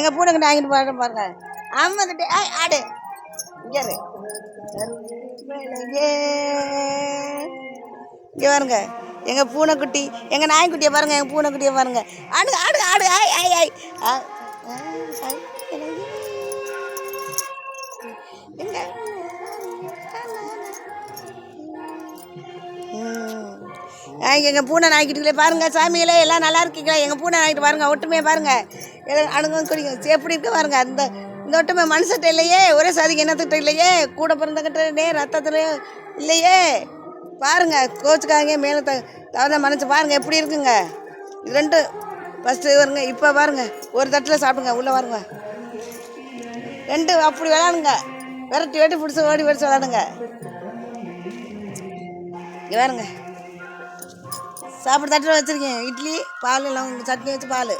எங்கள் பூனைக்கிட்ட வாங்கிட்டு பாருங்க பாருங்க. ஆமாம் கிட்டே ஆடு இங்கே இங்கே பாருங்க. எங்கள் பூனைக்குட்டி எங்கள் நாய்க்குட்டியை பாருங்க. எங்கள் பூனைக்குட்டியை பாருங்க. ஆடு ஆடு ஆடு ஆய் ஆய் ஆய் எங்கள் பூனை நாய்க்கிட்டே பாருங்க. சாமியிலே எல்லாம் நல்லா இருக்கீங்களா? எங்கள் பூனை நாய்க்கிட்டு பாருங்க. ஒட்டுமையை பாருங்க. அணுங்க குடிங்க எப்படி இருக்க பாருங்க. இந்த ஒட்டுமை மனுஷட்ட இல்லையே, ஒரே சாதிக்கு என்னத்துக்கிட்ட இல்லையே, கூட பிறந்தக்கிட்டே ரத்தத்துல இல்லையே. பாருங்க கோச்சுக்காங்க மேலே தவறு மனசு பாருங்க எப்படி இருக்குங்க. இது ரெண்டு ஃபஸ்ட்டு வருங்க. இப்போ பாருங்க ஒரு தட்டில் சாப்பிடுங்க. உள்ளே பாருங்க ரெண்டு அப்படி விளாடுங்க. விரட்டி வெட்டி பிடிச்சி ஓடி பிடிச்சி விளாடுங்க. இங்கே பாருங்க சாப்பிட தட்டில் வச்சுருக்கேன். இட்லி பால் எல்லாம் சட்னி வச்சு பால்